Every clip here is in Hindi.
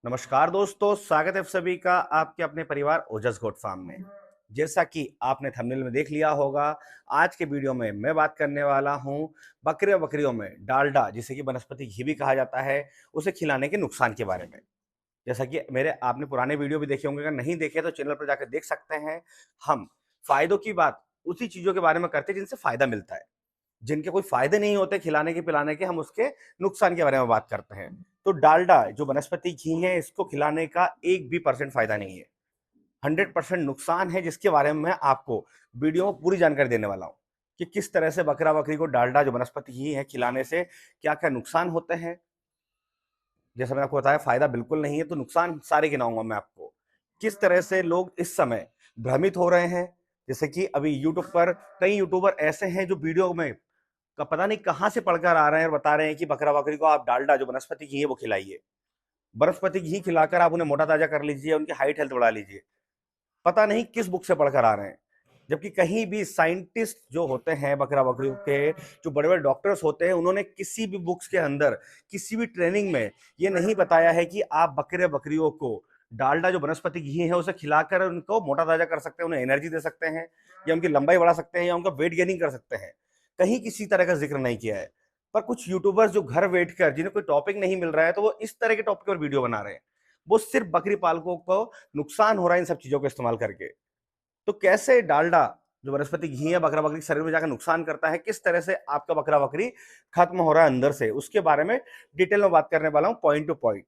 नमस्कार दोस्तों, स्वागत है आप सभी का आपके अपने परिवार ओजस गोट फार्म में। जैसा कि आपने थंबनेल में देख लिया होगा, आज के वीडियो में मैं बात करने वाला हूं बकरे और बकरियों में डालडा, जिसे कि वनस्पति घी भी कहा जाता है, उसे खिलाने के नुकसान के बारे में। जैसा कि मेरे आपने पुराने वीडियो भी देखे होंगे, अगर नहीं देखे तो चैनल पर जाकर देख सकते हैं। हम फायदों की बात उसी चीजों के बारे में करते हैं जिनसे फायदा मिलता है। जिनके कोई फायदे नहीं होते खिलाने के पिलाने के, हम उसके नुकसान के बारे में बात करते हैं। तो डालडा जो वनस्पति घी है, इसको खिलाने का एक भी परसेंट फायदा नहीं है, 100% नुकसान है, जिसके बारे में मैं आपको वीडियो में पूरी जानकारी देने वाला हूँ कि किस तरह से बकरा बकरी को डालडा जो वनस्पति घी है खिलाने से क्या क्या नुकसान होते हैं। जैसे मैंने आपको बताया फायदा बिल्कुल नहीं है, तो नुकसान सारे गिनाऊंगा मैं आपको। किस तरह से लोग इस समय भ्रमित हो रहे हैं, जैसे कि अभी यूट्यूब पर कई यूट्यूबर ऐसे हैं जो वीडियो में का पता नहीं कहां से पढ़कर आ रहे हैं और बता रहे हैं कि बकरा बकरी को आप डालडा जो वनस्पति घी है वो खिलाइए। वनस्पति घी खिलाकर आप उन्हें मोटा ताजा कर लीजिए, उनकी हाइट हेल्थ बढ़ा लीजिए। पता नहीं किस बुक से पढ़कर आ रहे हैं, जबकि कहीं भी साइंटिस्ट जो होते हैं बकरा बकरियों के, जो बड़े बड़े डॉक्टर्स होते हैं, उन्होंने किसी भी बुक्स के अंदर किसी भी ट्रेनिंग में ये नहीं बताया है कि आप बकरे बकरियों को डालडा जो वनस्पति घी है उसे खिलाकर उनको मोटा ताजा कर सकते हैं, उन्हें एनर्जी दे सकते हैं, या उनकी लंबाई बढ़ा सकते हैं, या उनका वेट गेनिंग कर सकते हैं। कहीं किसी तरह का जिक्र नहीं किया है। पर कुछ यूट्यूबर्स जो घर बैठ कर, जिन्हें कोई टॉपिक नहीं मिल रहा है, तो वो इस तरह के टॉपिक पर वीडियो बना रहे हैं। वो सिर्फ बकरी पालकों को नुकसान हो रहा है इन सब चीजों को इस्तेमाल करके। तो कैसे डालडा जो वनस्पति घी है बकरा बकरी के शरीर में जाकर नुकसान करता है, किस तरह से आपका बकरा बकरी खत्म हो रहा है अंदर से, उसके बारे में डिटेल में बात करने वाला हूं, पॉइंट टू पॉइंट।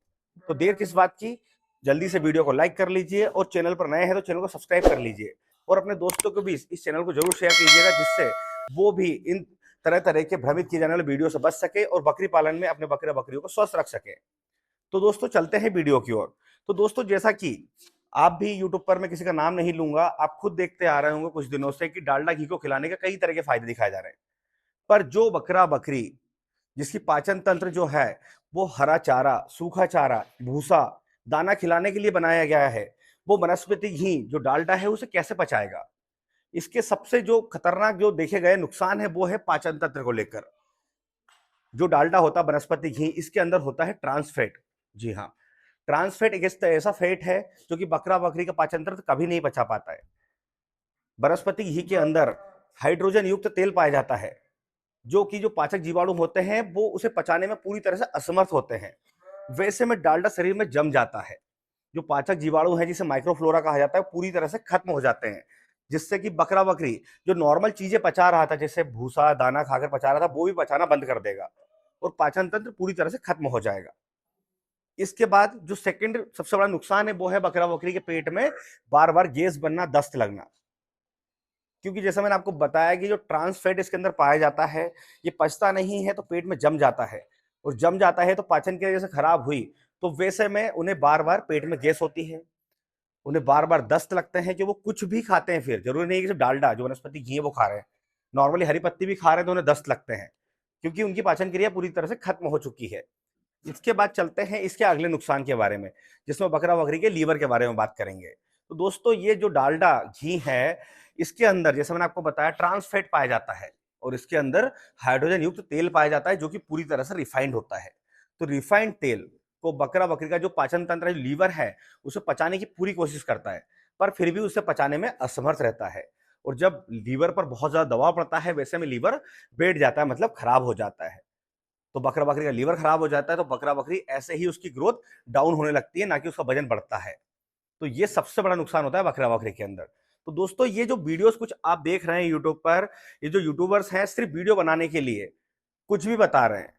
तो देर किस बात की, जल्दी से वीडियो को लाइक कर लीजिए, और चैनल पर नए हैं तो चैनल को सब्सक्राइब कर लीजिए, और अपने दोस्तों को भी इस चैनल को जरूर शेयर कीजिएगा, जिससे वो भी इन तरह तरह के भ्रमित किए जाने वाले वीडियो से बच सके और बकरी पालन में अपने बकरे बकरियों को स्वस्थ रख सके। तो दोस्तों चलते हैं वीडियो की ओर। तो दोस्तों जैसा कि आप भी यूट्यूब पर, मैं किसी का नाम नहीं लूंगा, आप खुद देखते आ रहे होंगे कुछ दिनों से कि डालडा घी को खिलाने के कई तरह के फायदे दिखाए जा रहे हैं। पर जो बकरा बकरी जिसकी पाचन तंत्र जो है वो हरा चारा, सूखा चारा, भूसा, दाना खिलाने के लिए बनाया गया है, वो वनस्पति घी जो डालडा है उसे कैसे पचाएगा। इसके सबसे जो खतरनाक जो देखे गए नुकसान है वो है पाचन तंत्र को लेकर। जो डालडा होता है वनस्पति घी, इसके अंदर होता है ट्रांस फैट। जी हाँ, ट्रांस फैट एक ऐसा फैट है जो कि बकरा बकरी का पाचन तंत्र कभी नहीं पचा पाता है। वनस्पति घी के अंदर हाइड्रोजन युक्त तेल पाया जाता है, जो कि जो पाचक जीवाणु होते हैं वो उसे पचाने में पूरी तरह से असमर्थ होते हैं। वैसे में डालडा शरीर में जम जाता है, जो पाचक जीवाणु है जिसे माइक्रोफ्लोरा कहा जाता है, पूरी तरह से खत्म हो जाते हैं, जिससे कि बकरा बकरी जो नॉर्मल चीजें पचा रहा था, जैसे भूसा दाना खाकर पचा रहा था, वो भी पचाना बंद कर देगा और पाचन तंत्र पूरी तरह से खत्म हो जाएगा। इसके बाद जो सेकंड सबसे बड़ा नुकसान है वो है बकरा बकरी के पेट में बार बार गैस बनना, दस्त लगना। क्योंकि जैसा मैंने आपको बताया कि जो ट्रांस फैट इसके अंदर पाया जाता है, ये पचता नहीं है तो पेट में जम जाता है, और जम जाता है तो पाचन की वजह से खराब हुई, तो वैसे में उन्हें बार बार पेट में गैस होती है, उन्हें बार बार दस्त लगते हैं कि वो कुछ भी खाते हैं, फिर जरूरी नहीं है कि सिर्फ डालडा जो वनस्पति घी है वो खा रहे हैं, नॉर्मली हरी पत्ती भी खा रहे हैं तो उन्हें दस्त लगते हैं, क्योंकि उनकी पाचन क्रिया पूरी तरह से खत्म हो चुकी है। इसके बाद चलते हैं इसके अगले नुकसान के बारे में, जिसमें बकरा बकरी के लीवर के बारे में बात करेंगे। तो दोस्तों ये जो डालडा घी है, इसके अंदर जैसे मैंने आपको बताया ट्रांस फैट पाया जाता है, और इसके अंदर हाइड्रोजन युक्त तेल पाया जाता है, जो कि पूरी तरह से रिफाइंड होता है। तो रिफाइंड तेल को बकरा बकरी का जो पाचन तंत्र है, लीवर है, उसे पचाने की पूरी कोशिश करता है, पर फिर भी उसे पचाने में असमर्थ रहता है। और जब लीवर पर बहुत ज्यादा दबाव पड़ता है, वैसे में लीवर बैठ जाता है, मतलब खराब हो जाता है। तो बकरा बकरी का लीवर खराब हो जाता है, तो बकरा बकरी ऐसे ही उसकी ग्रोथ डाउन होने लगती है, ना कि उसका वजन बढ़ता है। तो ये सबसे बड़ा नुकसान होता है बकरा बकरी के अंदर। तो दोस्तों ये जो वीडियोस कुछ आप देख रहे हैं यूट्यूब पर, ये जो यूट्यूबर्स हैं सिर्फ वीडियो बनाने के लिए कुछ भी बता रहे हैं।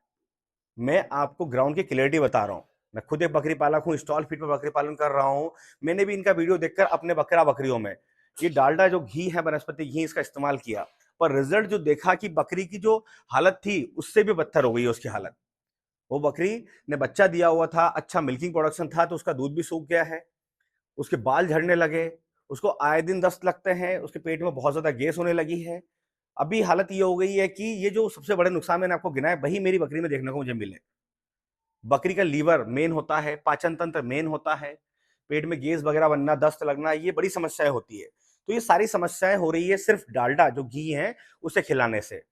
मैं आपको ग्राउंड की क्लियरिटी बता रहा हूँ। मैं खुद एक बकरी पालक हूँ, स्टॉल फीड पर बकरी पालन कर रहा हूँ। मैंने भी इनका वीडियो देखकर अपने बकरा बकरियों में ये डालडा जो घी है, वनस्पति घी, इसका इस्तेमाल किया, पर रिजल्ट जो देखा कि बकरी की जो हालत थी उससे भी बदतर हो गई है उसकी हालत। वो बकरी ने बच्चा दिया हुआ था, अच्छा मिल्किंग प्रोडक्शन था, तो उसका दूध भी सूख गया है, उसके बाल झड़ने लगे, उसको आए दिन दस्त लगते हैं, उसके पेट में बहुत ज्यादा गैस होने लगी है। अभी हालत ये हो गई है कि ये जो सबसे बड़े नुकसान मैंने आपको गिनाए, वही मेरी बकरी में देखने को मुझे मिले। बकरी का लीवर मेन होता है, पाचन तंत्र मेन होता है, पेट में गैस वगैरह बनना, दस्त लगना, ये बड़ी समस्याएं होती है। तो ये सारी समस्याएं हो रही है सिर्फ डालडा जो घी है उसे खिलाने से।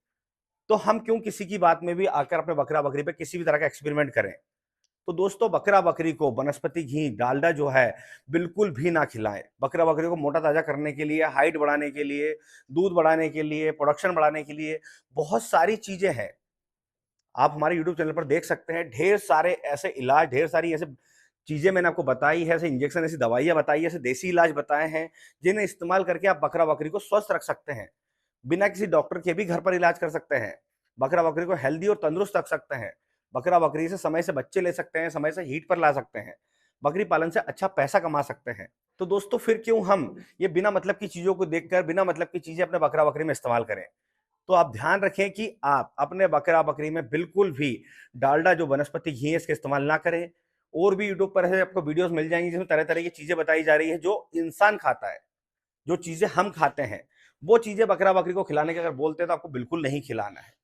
तो हम क्यों किसी की बात में भी आकर अपने बकरा बकरी पे किसी भी तरह का एक्सपेरिमेंट करें। तो दोस्तों बकरा बकरी को वनस्पति घी डालडा जो है बिल्कुल भी ना खिलाएं। बकरा बकरी को मोटा ताजा करने के लिए, हाइट बढ़ाने के लिए, दूध बढ़ाने के लिए, प्रोडक्शन बढ़ाने के लिए बहुत सारी चीजें हैं। आप हमारे यूट्यूब चैनल पर देख सकते हैं, ढेर सारे ऐसे इलाज, ढेर सारी ऐसे चीजें मैंने आपको बताई है, ऐसे इंजेक्शन, ऐसी दवाइयां बताई है, ऐसे देसी इलाज बताए हैं जिन्हें इस्तेमाल करके आप बकरा बकरी को स्वस्थ रख सकते हैं। बिना किसी डॉक्टर के भी घर पर इलाज कर सकते हैं। बकरा बकरी को हेल्दी और तंदुरुस्त रख सकते हैं। बकरा बकरी से समय से बच्चे ले सकते हैं, समय से हीट पर ला सकते हैं। बकरी पालन से अच्छा पैसा कमा सकते हैं। तो दोस्तों फिर क्यों हम ये बिना मतलब की चीजों को देखकर बिना मतलब की चीजें अपने बकरा बकरी में इस्तेमाल करें। तो आप ध्यान रखें कि आप अपने बकरा बकरी में बिल्कुल भी डालडा जो वनस्पति घी है इसका इस्तेमाल ना करें। और भी यूट्यूब पर ऐसे आपको वीडियोस मिल जाएंगी जिसमें तरह तरह की चीजें बताई जा रही है जो इंसान खाता है, जो चीजें हम खाते हैं, वो चीजें बकरा बकरी को खिलाने के अगर बोलते हैं तो आपको बिल्कुल नहीं खिलाना है।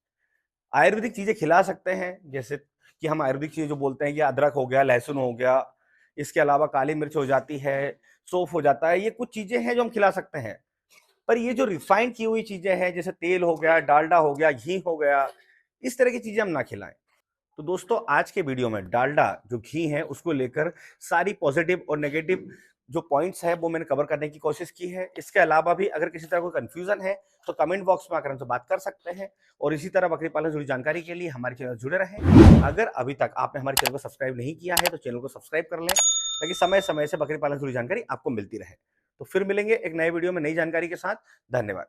आयुर्वेदिक चीजें खिला सकते हैं, जैसे कि हम आयुर्वेदिक चीजें जो बोलते हैं कि अदरक हो गया, लहसुन हो गया, इसके अलावा काली मिर्च हो जाती है, सौंफ हो जाता है, ये कुछ चीजें हैं जो हम खिला सकते हैं। पर ये जो रिफाइंड की हुई चीजें हैं जैसे तेल हो गया, डालडा हो गया, घी हो गया, इस तरह की चीजें हम ना खिलाएं। तो दोस्तों आज के वीडियो में डालडा जो घी है उसको लेकर सारी पॉजिटिव और नेगेटिव जो पॉइंट्स है वो मैंने कवर करने की कोशिश की है। इसके अलावा भी अगर किसी तरह कोई कंफ्यूजन है तो कमेंट बॉक्स में आकर हमसे बात कर सकते हैं। और इसी तरह बकरी पालन से जुड़ी जानकारी के लिए हमारे चैनल जुड़े रहें। अगर अभी तक आपने हमारे चैनल को सब्सक्राइब नहीं किया है तो चैनल को सब्सक्राइब कर लें ताकि समय समय से बकरी पालन से जुड़ी जानकारी आपको मिलती रहे। तो फिर मिलेंगे एक नए वीडियो में नई जानकारी के साथ। धन्यवाद।